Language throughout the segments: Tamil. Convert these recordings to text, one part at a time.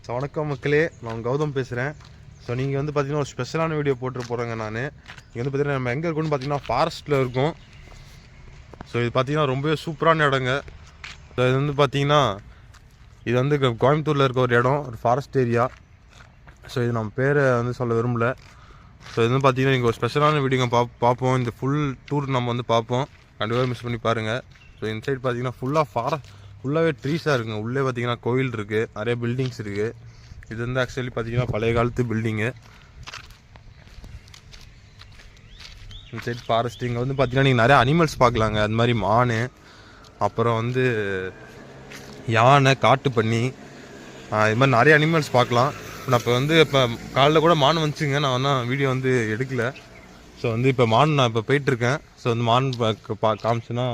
ஸோ வணக்கம் மக்களே, நான் கௌதம் பேசுகிறேன். ஸோ நீங்கள் வந்து பார்த்தீங்கன்னா ஒரு ஸ்பெஷலான வீடியோ போட்டு போகிறேங்க. நான் இங்கே வந்து பார்த்தீங்கன்னா நம்ம எங்கே இருக்கோன்னு பார்த்தீங்கன்னா ஃபாரஸ்ட்டில் இருக்கும். ஸோ இது பார்த்தீங்கன்னா ரொம்பவே சூப்பரான இடங்க. ஸோ இது வந்து பார்த்தீங்கன்னா இது வந்து கோயம்புத்தூரில் இருக்க ஒரு இடம், ஒரு ஃபாரஸ்ட் ஏரியா. ஸோ இது நம்ம பேரை வந்து சொல்ல விரும்பல. ஸோ இது வந்து பார்த்தீங்கன்னா நீங்கள் ஒரு ஸ்பெஷலான வீடியோ பார்ப்போம். இந்த ஃபுல் டூர் நம்ம வந்து பார்ப்போம். கண்டிப்பாக மிஸ் பண்ணி பாருங்கள். ஸோ இந்த சைடு பார்த்தீங்கன்னா ஃபுல்லாகவே ட்ரீஸாக இருக்குங்க. உள்ளே பார்த்தீங்கன்னா கோயில் இருக்குது, நிறைய பில்டிங்ஸ் இருக்குது. இது வந்து ஆக்சுவலி பார்த்தீங்கன்னா பழைய காலத்து பில்டிங்கு. இந்த சைடு ஃபாரஸ்ட். இங்கே வந்து பார்த்தீங்கன்னா நீங்கள் நிறைய அனிமல்ஸ் பார்க்கலாங்க. அது மாதிரி மான், அப்புறம் வந்து யானை, காட்டுப்பன்னி, இது மாதிரி நிறைய அனிமல்ஸ் பார்க்கலாம். நான் இப்போ காலைல கூட மான் வந்துச்சுங்க. நான் வேணால் வீடியோ வந்து எடுக்கலை. ஸோ வந்து இப்போ மான் நான் இப்போ போயிட்டுருக்கேன். ஸோ வந்து மான் வந்துச்சுன்னா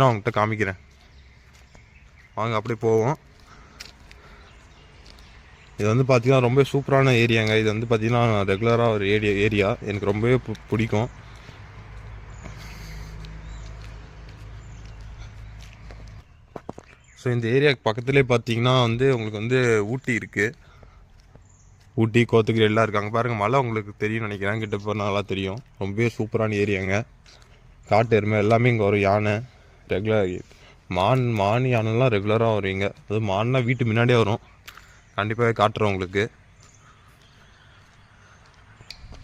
அவங்ககிட்ட காமிக்கிறேன். வாங்க அப்படியே போவோம். இது வந்து பார்த்தீங்கன்னா ரொம்ப சூப்பரான ஏரியாங்க. இது வந்து பார்த்தீங்கன்னா ரெகுலராக ஒரு ஏரியா எனக்கு ரொம்பவே பிடிக்கும். ஸோ இந்த ஏரியாவுக்கு பக்கத்துலேயே பார்த்தீங்கன்னா வந்து உங்களுக்கு வந்து ஊட்டி இருக்குது. ஊட்டி, கோத்தகிரி எல்லாம் இருக்காங்க பாருங்கள். மலை உங்களுக்கு தெரியும் நினைக்கிறேன், கிட்ட போனால் நல்லா தெரியும். ரொம்பவே சூப்பரான ஏரியாங்க. காட்டு எருமை எல்லாமே இங்கே வரும். யானை ரெகுலர், மான் யானைலாம் ரெகுலராக வருவீங்க. அது மான்னா வீட்டு முன்னாடியே வரும். கண்டிப்பாக காட்டுறோம் உங்களுக்கு.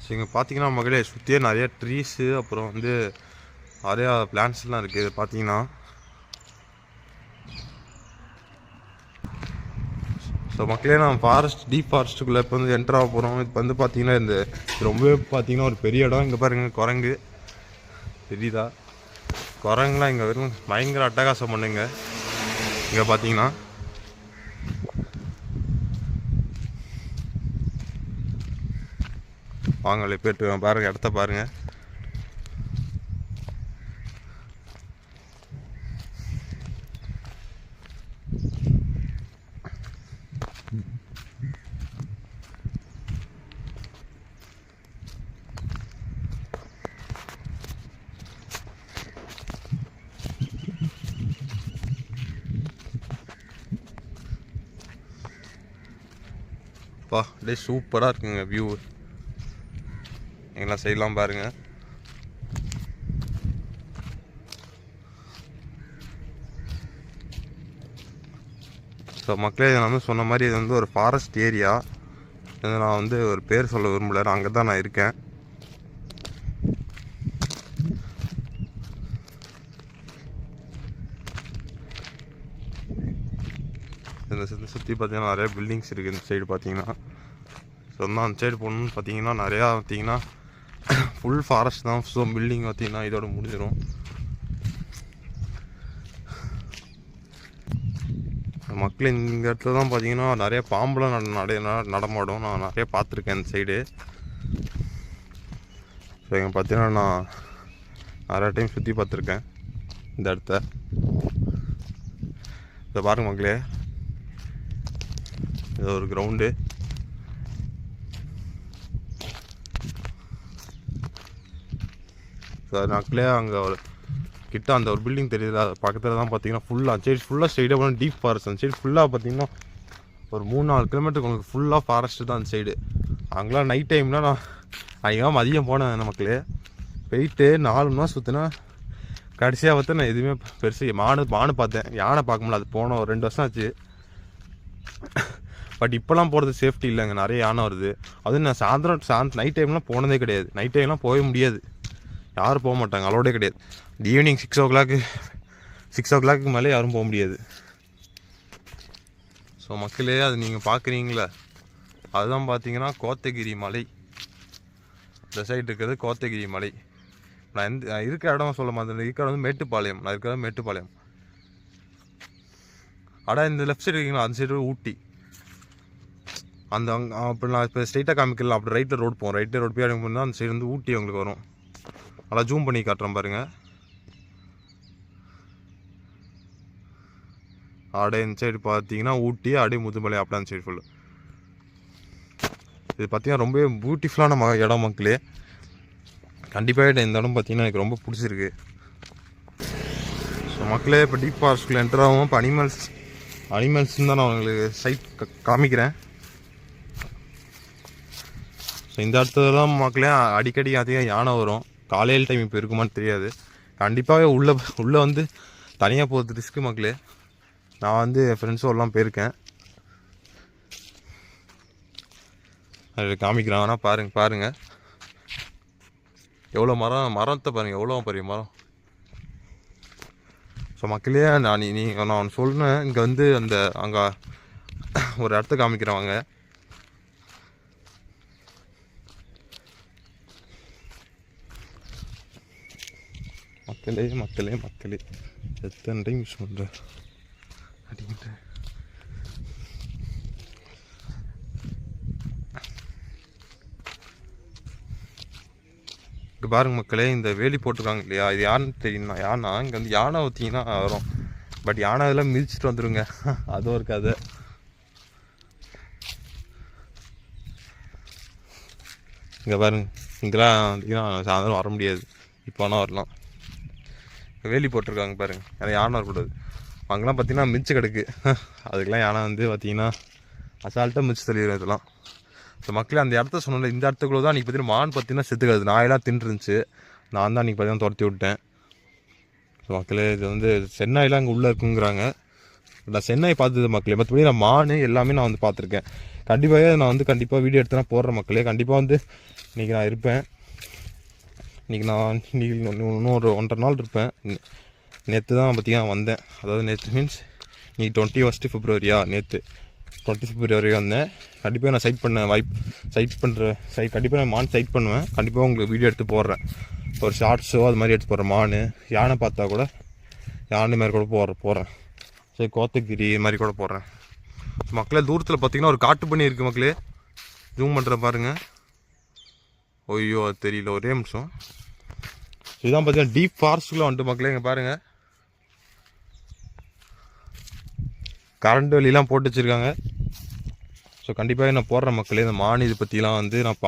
ஸோ இங்கே பார்த்தீங்கன்னா மகளே சுற்றியே நிறையா ட்ரீஸு, அப்புறம் வந்து நிறையா பிளான்ட்ஸ்லாம் இருக்குது. இது பார்த்தீங்கன்னா ஸோ மக்களே நான் டீப் ஃபாரஸ்ட்டுக்குள்ளே இப்போ வந்து என்ட்ரு ஆக போகிறோம். இப்போ வந்து பார்த்தீங்கன்னா இந்த ரொம்பவே பார்த்தீங்கன்னா ஒரு பெரிய இடம். இங்கே பாருங்கள் குரங்கு தெரியுதா? குரங்குலாம் இங்கே வெறும் பயங்கர அட்டகாசம் பண்ணுங்க. இங்கே பார்த்தீங்கன்னா வாங்கலே போய்ட்டு பாருங்கள், இடத்த பாருங்கள். அப்படியே சூப்பராக இருக்குங்க வியூ. எங்கெல்லாம் சைட்லாம் பாருங்கள். ஸோ மக்களே நான் வந்து சொன்ன மாதிரி இது வந்து ஒரு ஃபாரஸ்ட் ஏரியா. இது நான் வந்து ஒரு பேர் சொல்ல விரும்பல, அங்கே தான் நான் இருக்கேன். இந்த சுற்றி பார்த்தீங்கன்னா நிறையா பில்டிங்ஸ் இருக்குது. இந்த சைடு பார்த்தீங்கன்னா ஸோ வந்து அந்த சைடு போகணுன்னு பார்த்தீங்கன்னா நிறையா பார்த்தீங்கன்னா ஃபுல் ஃபாரஸ்ட் தான். ஸோ பில்டிங் பார்த்தீங்கன்னா இதோட முடிஞ்சிடும். மக்கள் இந்த இடத்துல தான் பார்த்தீங்கன்னா நிறைய பாம்பெலாம் நடமாடும். நான் நிறைய பார்த்துருக்கேன் இந்த சைடு. ஸோ இங்கே பார்த்தீங்கன்னா நான் நிறையா டைம் சுற்றி பார்த்துருக்கேன் இந்த இடத்த. இதை பாருங்க மக்களே, இது ஒரு கிரவுண்டு. ஸோ அது மக்களே அங்கே ஒரு கிட்ட அந்த ஒரு பில்டிங் தெரியுது, அது பக்கத்தில் தான் பார்த்தீங்கன்னா ஃபுல்லாக ஸ்ட்ரெயிட்டாக போனால் டீப் ஃபாரஸ்ட். அந்த சைடு ஃபுல்லாக பார்த்தீங்கன்னா ஒரு 3-4 கிலோமீட்டருக்கு உங்களுக்கு ஃபுல்லாக ஃபாரஸ்ட்டு தான் அந்த சைடு. அங்கெல்லாம் நைட் டைம்னால் நான் அதிகமாக மதியம் போனேன் மக்களே. போயிட்டு 4 மணி நேரம் சுற்றினா கடைசியாக பார்த்து நான் எதுவுமே பெருசு மானு பார்த்தேன். யானை பார்க்க முடியல. அது போனோம் ஒரு 2 வருஷம் ஆச்சு. பட் இப்போலாம் போகிறது சேஃப்டி இல்லைங்க, நிறைய யானை வருது. அதுவும் நான் சாயந்தரம் நைட் டைம்லாம் போனதே கிடையாது. நைட் டைம்லாம் போக முடியாது, யாரும் போக மாட்டாங்க, அலோடே கிடையாது. ஈவினிங் 6 o'clock மேலே யாரும் போக முடியாது. ஸோ மக்களே அது நீங்கள் பார்க்குறீங்களே, அதுதான் பார்த்தீங்கன்னா கோத்தகிரி மலை. இந்த சைடு இருக்கிறது கோத்தகிரி மலை. நான் இருக்கிற இடம் சொல்ல மாதிரி இருக்கிற வந்து மேட்டுப்பாளையம். நான் இருக்கிறது மேட்டுப்பாளையம். இந்த லெஃப்ட் சைடு இருக்கீங்களா, அந்த சைடு ஊட்டி. அப்படி நான் இப்போ ஸ்ட்ரைட்டாக காமிக்கலாம். அப்படி ரைட்டில் ரோடு போவோம். ரைட்டில் ரோடு போய் அடங்க போனால் அந்த சைடு வந்து ஊட்டி உங்களுக்கு வரும். நல்லா ஜூம் பண்ணி காட்டுறேன் பாருங்கள். இந்த சைடு பார்த்தீங்கன்னா ஊட்டி, முதுமலை, அப்படி அந்த சைடு ஃபுல்லு. இது பார்த்தீங்கன்னா ரொம்ப பியூட்டிஃபுல்லான இடம் மக்களே. கண்டிப்பாக இந்த இடம் பார்த்தீங்கன்னா எனக்கு ரொம்ப பிடிச்சிருக்கு. ஸோ மக்களே இப்போ டீப் ஃபாரஸ்ட்குள்ளே என்டர் ஆகும். இப்போ அனிமல்ஸ்ன்னு தான் நான் உங்களுக்கு சைட் காமிக்கிறேன். ஸோ இந்த இடத்துல தான் மக்களே அடிக்கடி அதிகம் யானை வரும். காலையில் டைம் இப்போ இருக்குமான்னு தெரியாது. கண்டிப்பாகவே உள்ளே வந்து தனியாக போகிறது ரிஸ்க்கு மக்களே. நான் வந்து என் ஃப்ரெண்ட்ஸும் எல்லாம் போயிருக்கேன். அது காமிக்கிறான் ஆனால் பாருங்கள் எவ்வளோ மரத்தை பாருங்கள், எவ்வளோ பெரிய மரம். ஸோ மக்களே நான் சொன்னேன், இங்கே வந்து அங்கே ஒரு இடத்த காமிக்கிறவங்க. மக்களே எத்தனை டைம் யூஸ் பண்ணுற அப்படின்ட்டு. இங்கே பாருங்க மக்களே, இந்த வேலி போட்டிருக்காங்க இல்லையா, இது யாருன்னு தெரியுமா? யானை இங்கே வந்து யானை ஊற்றிங்கன்னா வரும். பட் யானை இதெல்லாம் மிதிச்சுட்டு வந்துடுங்க. அதுவும் ஒரு கதை. இங்கே பாருங்க, இங்கெல்லாம் சாயந்தரம் வர முடியாது, இப்போ ஆனால் வரலாம். வேலி போட்டிருக்காங்க பாருங்க, ஏன்னா யானை வரக்கூடாது. அங்கெல்லாம் பார்த்தீங்கன்னா மிச்சு கிடக்கு. அதுக்கெல்லாம் யானை வந்து பார்த்தீங்கன்னா அசால்ட்டாக மிச்சு தள்ளிடும் இதெல்லாம். ஸோ மக்களே அந்த இடத்த சொன்னல, இந்த இடத்துக்குள்ள தான் அன்றைக்கி பார்த்தீங்கன்னா மான் பார்த்தீங்கன்னா செத்துக்காது, நாயெல்லாம் தின்றுருந்துச்சு. நான் தான் அன்றைக்கி பார்த்தீங்கன்னா துரத்தி விட்டேன். ஸோ மக்களே இது வந்து சென்னாயெல்லாம் அங்கே உள்ளே இருக்குங்கிறாங்க. நான் சென்னை பார்த்தது மக்களே, மற்றபடி நான் மான் எல்லாமே நான் வந்து பார்த்துருக்கேன். கண்டிப்பாக வீடியோ எடுத்து நான் போடுறேன் மக்களே. கண்டிப்பாக வந்து இன்றைக்கி நான் இருப்பேன். இன்றைக்கி இன்னும் ஒரு 1.5 நாள் இருப்பேன். நேற்று தான் பார்த்தீங்கன்னா வந்தேன். அதாவது நேற்று மீன்ஸ் இன்றைக்கி 21 February, நேற்று 20 February வந்தேன். கண்டிப்பாக நான் கண்டிப்பாக நான் மான் சைட் பண்ணுவேன். கண்டிப்பாக உங்களுக்கு வீடியோ எடுத்து போடுறேன், ஒரு ஷார்ட்ஸோ அது மாதிரி எடுத்து போடுறேன். மான் யானை பார்த்தா கூட யானை மாதிரி கூட போடுறேன். சரி, கோத்தகிரி மாதிரி கூட போடுறேன். மக்களே தூரத்தில் பார்த்தீங்கன்னா ஒரு காட்டு பண்ணி இருக்குது மக்களே. ஜூம் பண்ணுற பாருங்கள். ஐயோ அது தெரியல, ஒரே நிமிஷம். இதுதான் பார்த்தீங்கன்னா டீப் ஃபாரஸ்ட்டுக்குள்ளே வந்துட்டு மக்களே. இங்கே பாருங்கள், கரண்ட் வெளியெலாம் போட்டு வச்சுருக்காங்க. ஸோ கண்டிப்பாக நான் போடுறேன் மக்களே. இந்த மான் இது பற்றிலாம் வந்து நான்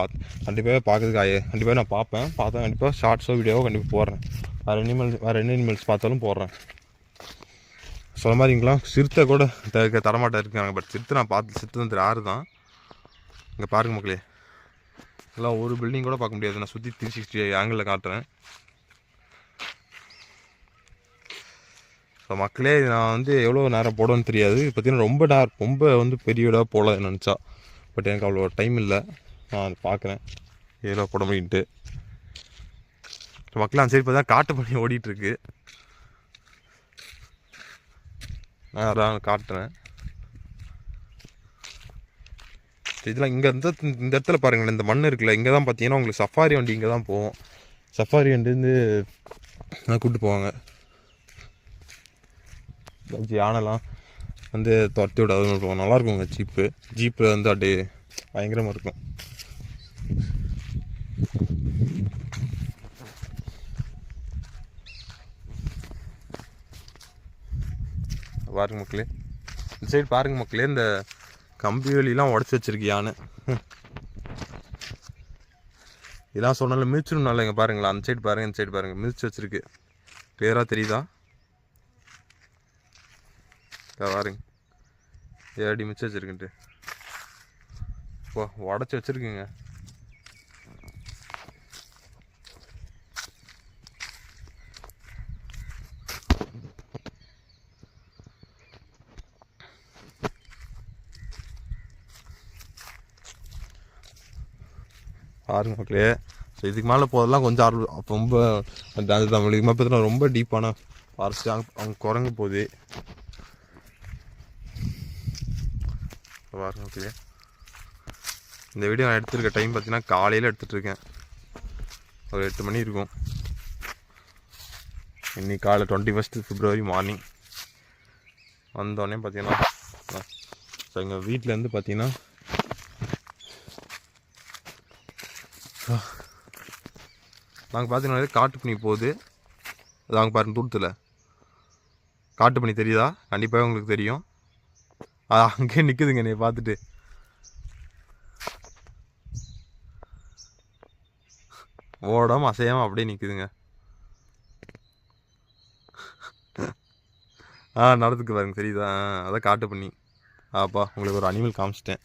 கண்டிப்பாக பார்க்கறதுக்கு கண்டிப்பாக நான் பார்த்தேன். கண்டிப்பாக ஷார்ட்ஸோ வீடியோவோ கண்டிப்பாக போடுறேன். வேறு அனிமல்ஸ் பார்த்தாலும் போடுறேன். சொல்ல மாதிரி இங்கெல்லாம் சிறுத்தை கூட தரமாட்டா இருக்காங்க. பட் சிறுத்தை நான் சிறுத்தை வந்து யாரு தான். இங்கே பாருங்க மக்களே, எல்லாம் ஒரு பில்டிங் கூட பார்க்க முடியாது. நான் சுற்றி 360 ஆங்கிளில் காட்டுறேன். ஸோ மக்களே நான் வந்து எவ்வளோ நேரம் போடணும்னு தெரியாது. பார்த்தீங்கன்னா ரொம்ப வந்து பெரிய வீடாக போடலாம் நினச்சா. பட் எனக்கு அவ்வளோ டைம் இல்லை. நான் பார்க்குறேன் எவ்வளோ போட முடியுன்ட்டு. மக்களே அந்த சைடு பார்த்தா காட்டு பண்ணி ஓடிட்டுருக்கு. நான் அதான் காட்டுறேன். இதெல்லாம் இந்த இடத்துல பாருங்களேன், இந்த மண் இருக்குல்ல, இங்கே தான் பார்த்தீங்கன்னா உங்களுக்கு சஃபாரி வண்டி இங்கே தான் போவோம். சஃபாரி வண்டிலேருந்து கூப்பிட்டு போவாங்க. யானைலாம் வந்து துரத்தி விடாதுன்னு சொல்லுவோம். நல்லாயிருக்குங்க ஜீப்பு வந்து அப்படியே பயங்கரமாக இருக்கும். பாருங்க மக்களே, இந்த சைடு பாருங்க மக்களே, இந்த கம்பி வேலிலாம் உடச்சி வச்சிருக்கு யானை. இதெல்லாம் சொன்னாலும் மிதிச்சிடும்னால இங்கே பாருங்களா, அந்த சைடு பாருங்கள், இந்த சைடு பாருங்கள், மிதிச்சு வச்சிருக்கு. கிளியராக தெரியுதா? பாருங்க ஏடி மிதிச்சு வச்சிருக்குன்ட்டு. உடச்சி வச்சிருக்குங்க. பாருங்க மக்களே. ஸோ இதுக்கு மேலே போதெல்லாம் கொஞ்சம் ரொம்ப அது தமிழுக்கு மேலே பார்த்தீங்கன்னா ரொம்ப டீப்பான ஃபாரஸ்ட்டு. அங்கே குரங்கு போகுது. பாருங்க மக்களே, இந்த வீடியோ நான் எடுத்துருக்க டைம் பார்த்தீங்கன்னா காலையில் எடுத்துகிட்ருக்கேன். ஒரு 8 மணி இருக்கும். இன்னைக்கு காலை 21 February மார்னிங் வந்தோடனே பார்த்தீங்கன்னா ஸோ எங்கள் வீட்டிலேருந்து பார்த்தீங்கன்னா நாங்கள் பார்த்தீங்கன்னா காட்டுப்பண்ணி போகுது. அது அங்கே பாருங்கள் தூரத்தில் காட்டுப்பண்ணி தெரியுதா? கண்டிப்பாக உங்களுக்கு தெரியும். அது அங்கேயே நிற்குதுங்க என்னை பார்த்துட்டு. ஓடாமல் அசையாமல் அப்படியே நிற்குதுங்க. நடந்துக்கு பாருங்க தெரியுதா? அதான் காட்டுப்பண்ணி. உங்களுக்கு ஒரு அனிமல் காமிச்சிட்டேன்.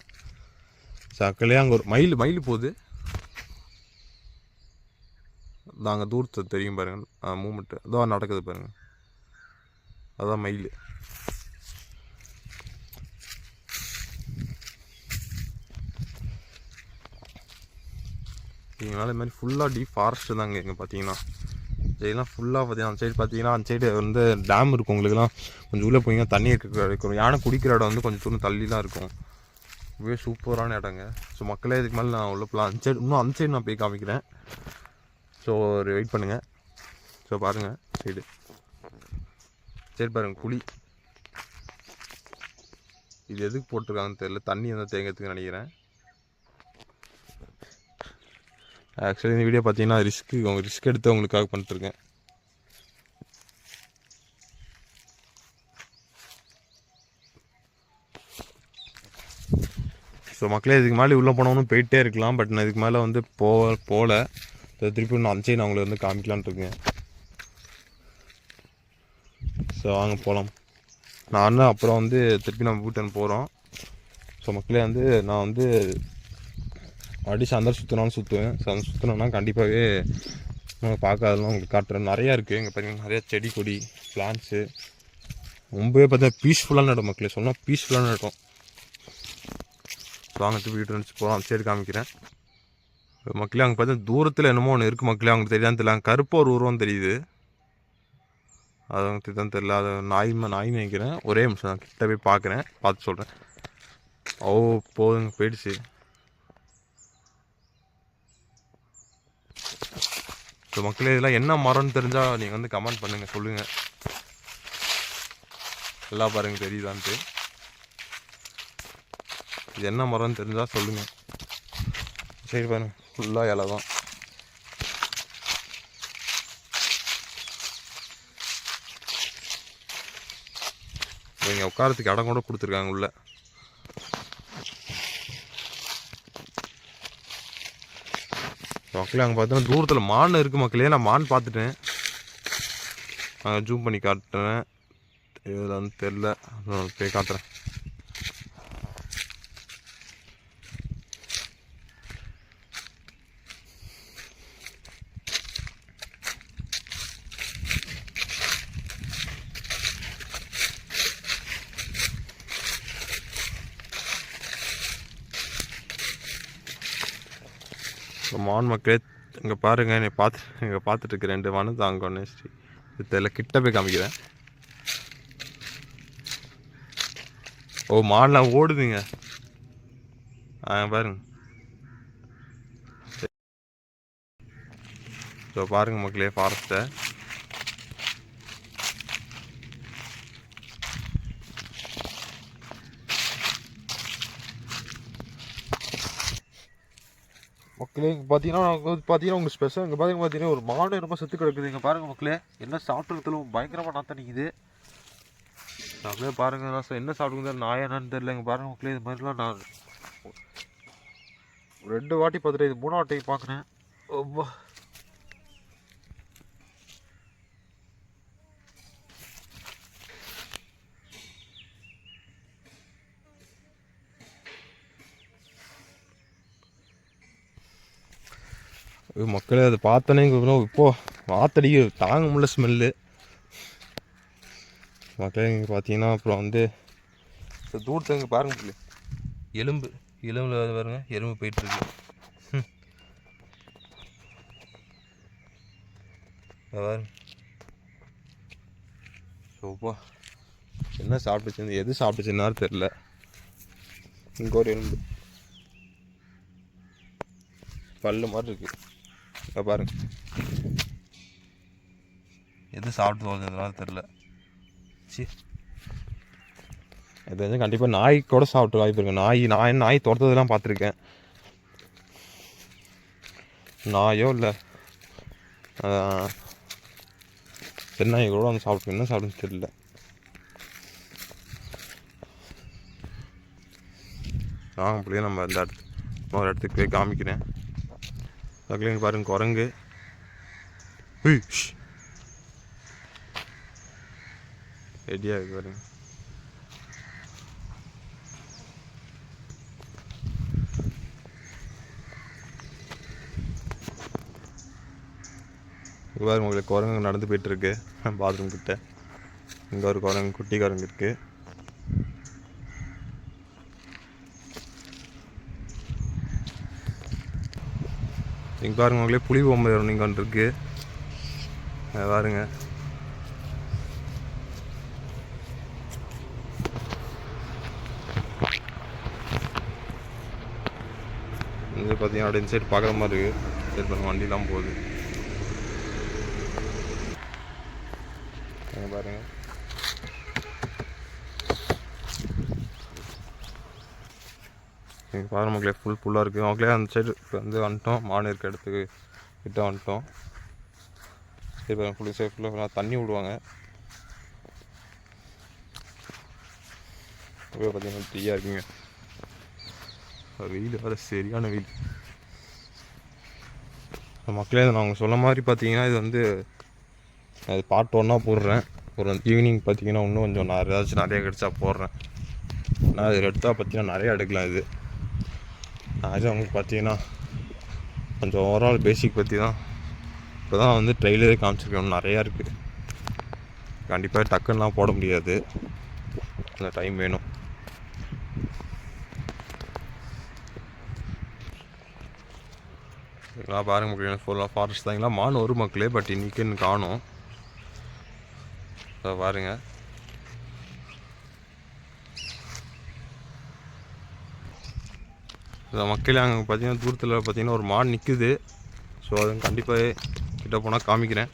சக்கலையே அங்கே ஒரு மயில் போகுது. அங்கே தூரத்தில் தெரியும் பாருங்கள் மூமெண்ட்டு அதான் நடக்குது பாருங்கள், அதுதான் மயில். இதனால் இது மாதிரி ஃபுல்லாக டீப் ஃபாரஸ்ட்டு தாங்க இங்கே பார்த்தீங்கன்னா. இதெல்லாம் ஃபுல்லாக பார்த்தீங்கன்னா அந்த சைடு பார்த்தீங்கன்னா அந்த சைடு வந்து டேம் இருக்கும். உங்களுக்குலாம் கொஞ்சம் உள்ளே போய்ங்கன்னா தண்ணி இருக்கும். யானை குடிக்கிற இடம் வந்து கொஞ்சம் தூரம் தள்ளிலாம் இருக்கும். ரொம்பவே சூப்பரான இடங்க. ஸோ மக்களே இதுக்கு மேலே நான் உள்ள போகலாம். அந்த சைடு இன்னும் அந்த சைடு நான் போய் காமிக்கிறேன். ஸோ ஒரு வெயிட் பண்ணுங்கள். ஸோ பாருங்கள் சைடு சரி பாருங்கள் புளி. இது எதுக்கு போட்டிருக்காங்கன்னு தெரியல, தண்ணி வந்து தேங்கிறதுக்கு நினைக்கிறேன். ஆக்சுவலி இந்த வீடியோ பார்த்தீங்கன்னா ரிஸ்க் எடுத்து உங்களுக்காக பண்ணிட்டுருக்கேன். ஸோ மக்களே இதுக்கு மேலே உள்ளே போனவனும் போயிட்டே இருக்கலாம். பட் நான் இதுக்கு மேலே வந்து போகல. திருப்பி நான் அந்த நான் அவங்களை வந்து காமிக்கலான் இருக்கேன். ஸோ வாங்க போகலாம். நான் அப்புறம் வந்து திருப்பி நம்ம வீட்டு போகிறோம். ஸோ மக்களே வந்து நான் வந்து அடிச்சு அந்த சுற்றினாலும் சுற்றுவேன். ஸோ அந்த சுற்றினோன்னா கண்டிப்பாகவே நம்ம பார்க்காதெல்லாம் உங்களுக்கு காட்டுறேன். நிறையா இருக்குது இங்கே பார்த்தீங்கன்னா, நிறையா செடி கொடி பிளான்ஸு. ரொம்பவே பார்த்தீங்கன்னா பீஸ்ஃபுல்லான இடம் மக்களே, சொன்னால் பீஸ்ஃபுல்லான இடம். ஸோ வாங்கிட்டு வீட்டு வந்துச்சு போகிறோம். அந்த சைடு காமிக்கிறேன். மக்களே அங்கே பார்த்தா தூரத்தில் என்னமோ ஒன்று இருக்குது மக்களே, அவங்களுக்கு தெரியாதுன்னு தெரியல. அங்கே கருப்பாக ஒரு உருவம் தெரியுது, அது அவங்களுக்கு தான் தெரியல. அதை நாய் நினைக்கிறேன். ஒரே நிமிஷம் நான் கிட்ட போய் பார்க்குறேன், பார்த்து சொல்கிறேன். ஓ போதுங்க போயிடுச்சு. ஸோ மக்களே இதெல்லாம் என்ன மரம்னு தெரிஞ்சால் நீங்கள் வந்து கமெண்ட் பண்ணுங்கள், சொல்லுங்கள். எல்லாம் பாருங்கள் தெரியுதான்ட்டு. இது என்ன மரம்னு தெரிஞ்சால் சொல்லுங்கள். சரி பாருங்கள் ஃபுல்லாக இலை தான். இங்கே உட்காரத்துக்கு இடம் கூட கொடுத்துருக்காங்க உள்ள. மக்களே அங்கே பார்த்தோன்னா தூரத்தில் மான் இருக்குது மக்களே. நான் மான் பார்த்துட்டேன், அங்கே ஜூம் பண்ணி காட்டுறேன். இதில் வந்து தெரில, போய் காட்டுறேன். மான் மக்களே இங்கே பாருங்கள், இங்கே பார்த்துட்டு இருக்கு 2 மானு தாங்க ஒன்று. இதில் கிட்ட போய் காமிக்கிறேன். ஓ மான்லாம் ஓடுதுங்க பாருங்க. ஸோ பாருங்கள் மக்களே ஃபாரஸ்ட்டை. மக்களே இங்கே பார்த்தீங்கன்னா உங்களுக்கு ஸ்பெஷல் இங்கே பார்த்தீங்கன்னா ஒரு மாடு ரொம்ப செத்து கிடக்குது. இங்கே பாருங்கள் மக்களே, என்ன சாப்பிட்றதுல பயங்கரமாக நாற்றம் நிற்குது. அப்படியே பாருங்கள் என்ன சாப்பிடுங்க நாயா என்னன்னு தெரியல. இங்கே பாருங்கள் மக்களே, இது மாதிரிலாம் நான் 2 வாட்டி பார்த்துட்டு இது 3ஆவது வாட்டி பார்க்குறேன். ரொம்ப மக்களே அதை பார்த்தோன்னே இப்போது வாத்தடிக்கு தாங்க முடியல ஸ்மெல்லு. மக்களே இங்கே பார்த்தீங்கன்னா அப்புறம் வந்து தூரத்தில் இங்கே பாருங்க மக்களே, எலும்பில் பாருங்க எறும்பு போயிட்டுருக்கு. பாருங்க சோப்பா என்ன சாப்பிட்டுச்சு, எது சாப்பிட்டுச்சுன்னாரு தெரில. இங்கே ஒரு எலும்பு பல்லு மாதிரி இருக்குது. பாருங்க எது சாப்பிட்டு போகிறதுனால தெரில. சி இது வந்து கண்டிப்பாக நாய் கூட சாப்பிட்டு வாய்ப்பு இருக்கு. நாய் துரத்ததெல்லாம் பார்த்துருக்கேன். நாயோ இல்லை தென்னாய் கூட வந்து சாப்பிட்டு என்ன சாப்பிடுன்னு தெரியல. அப்படியே நம்ம இந்த ஒரு இடத்துக்கு போய் காமிக்கிறேன். அதுக்குள்ளே பாருங்க குரங்கு ரெடியாக இருக்கு பாருங்க. இவ்வாறு உங்களுக்கு குரங்கு நடந்து போயிட்டுருக்கு பாத்ரூம் கிட்ட. இங்கே ஒரு குரங்கு, குட்டி குரங்கு இருக்குது. இங்கே பாருங்க உங்களே புளி பொம்மை நீங்கள் ஒன்று இருக்குது பாருங்க. இது பார்த்தீங்கன்னா அப்படியே இந்த சைடு பார்க்குற மாதிரி இருக்குது. சரி பாருங்க வண்டிலாம் போகுது பாருங்க. நீங்கள் பாருங்க மக்களே ஃபுல்லாக இருக்குது. அவங்களே அந்த சைடு இப்போ வந்து வந்துட்டோம், மான் இருக்க இடத்துக்கு கிட்ட வந்துட்டோம். சரி பாருங்க ஃபுல்லாக தண்ணி விடுவாங்க. பார்த்தீங்கன்னா ஃப்ரீயாக இருக்குங்க. வெயில் வேறு சரியான வெயில். மக்களே நான் அவங்க சொன்ன மாதிரி பார்த்தீங்கன்னா இது வந்து அது பார்ட் 1 போடுறேன். ஒரு ஈவினிங் பார்த்தீங்கன்னா இன்னும் கொஞ்சம் ஏதாச்சும் நிறைய கிடச்சா போடுறேன். நான் இது எடுத்தால் பார்த்தீங்கன்னா நிறையா எடுக்கலாம். இது அது அவங்களுக்கு பார்த்தீங்கன்னா கொஞ்சம் ஓவரால் பேசிக் பற்றி தான் இப்போ தான் வந்து ட்ரெய்லரே காமிச்சிருக்கேன். நிறையா இருக்குது. கண்டிப்பாக டக்குன்னெலாம் போட முடியாது, அந்த டைம் வேணும். பாருங்க மக்களே ஃபுல்லாக ஃபாரஸ்ட் தாங்களா. மான் ஒரு மக்களே பட் இன்றைக்கின்னு காணும். பாருங்க மக்களே அங்கே பார்த்தீங்கன்னா தூரத்தில் பார்த்தீங்கன்னா ஒரு மான் நிற்குது. ஸோ அது கண்டிப்பாக கிட்ட போனால் காமிக்கிறேன்.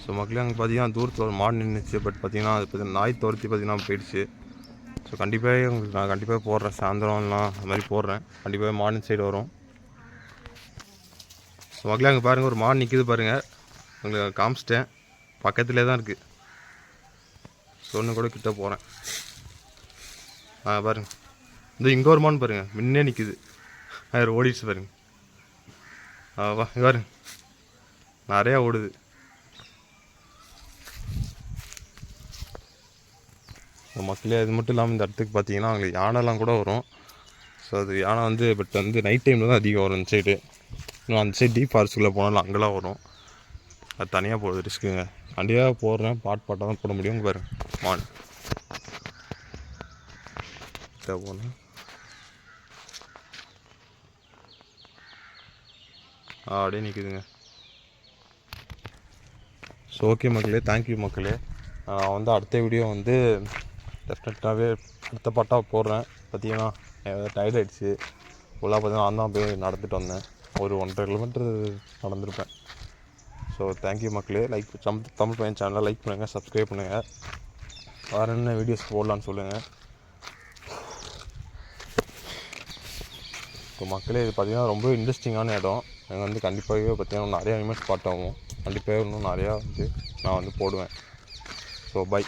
ஸோ மக்களே அங்கே பார்த்தீங்கன்னா தூரத்தில் ஒரு மான் நின்றுச்சு. பட் பார்த்தீங்கன்னா அது பார்த்தீங்கன்னா நாய் துரத்தி பார்த்தீங்கன்னா போயிடுச்சு. ஸோ கண்டிப்பாக உங்களுக்கு நான் கண்டிப்பாக போடுறேன், சாயந்தரம்லாம் அது மாதிரி போடுறேன். கண்டிப்பாக மார்னிங் சைடு வரும். ஸோ மக்களே அங்கே பாருங்கள் ஒரு மான் நிற்கிது பாருங்கள். உங்களுக்கு காமிச்சிட்டேன், பக்கத்துலேயே தான் இருக்குது. ஸோ ஒன்று கூட கிட்ட போகிறேன். பாருங்கள் இந்த இங்கே ஒரு மான் பாருங்கள் முன்னே நிற்குது. அது ஓடிடுச்சு பாருங்க. வா பாருங்க நிறையா ஓடுது. மக்களே அது மட்டும் இல்லாமல் இந்த இடத்துக்கு பார்த்தீங்கன்னா அவங்களுக்கு யானைலாம் கூட வரும். ஸோ அது யானை வந்து பட் வந்து நைட் டைமில் தான் அதிகம் வரும். இந்த சைடு இன்னும் அந்த சைடு டீப் ஃபாரஸ்ட்டுக்குள்ளே போனாலும் அங்கெல்லாம் வரும். அது தனியாக போடுறது ரிஸ்க்குங்க. கண்டிப்பாக போடுறேன், பாட்டாக தான் போட முடியும். பாருங்க மான் போனேன். அப்படியே நிற்குதுங்க. ஸோ ஓகே மக்களே, தேங்க்யூ மக்களே. நான் வந்து அடுத்த வீடியோ வந்து டெஃபினட்டாகவே அடுத்த பாட்டாக போடுறேன். பார்த்தீங்கன்னா டயர்ட் ஆகிடுச்சு. ஃபுல்லாக பார்த்தீங்கன்னா நான் தான் போய் நடந்துட்டு வந்தேன். ஒரு 1.5 கிலோமீட்டர் நடந்திருப்பேன். ஸோ தேங்க்யூ மக்களே. லைக் தமிழ் பையன் சேனலை லைக் பண்ணுங்கள், சப்ஸ்கிரைப் பண்ணுங்கள். வேறு என்ன வீடியோஸ் போடலான்னு சொல்லுங்கள். இப்போ மக்களே இது பார்த்திங்கன்னா ரொம்ப இன்ட்ரெஸ்டிங்கான இடம். எனக்கு வந்து கண்டிப்பாகவே பார்த்திங்கன்னா நிறையா அனிமல்ஸ் ஸ்பாட் ஆகும். கண்டிப்பாக இன்னும் நிறையா வந்து நான் வந்து போடுவேன். So by.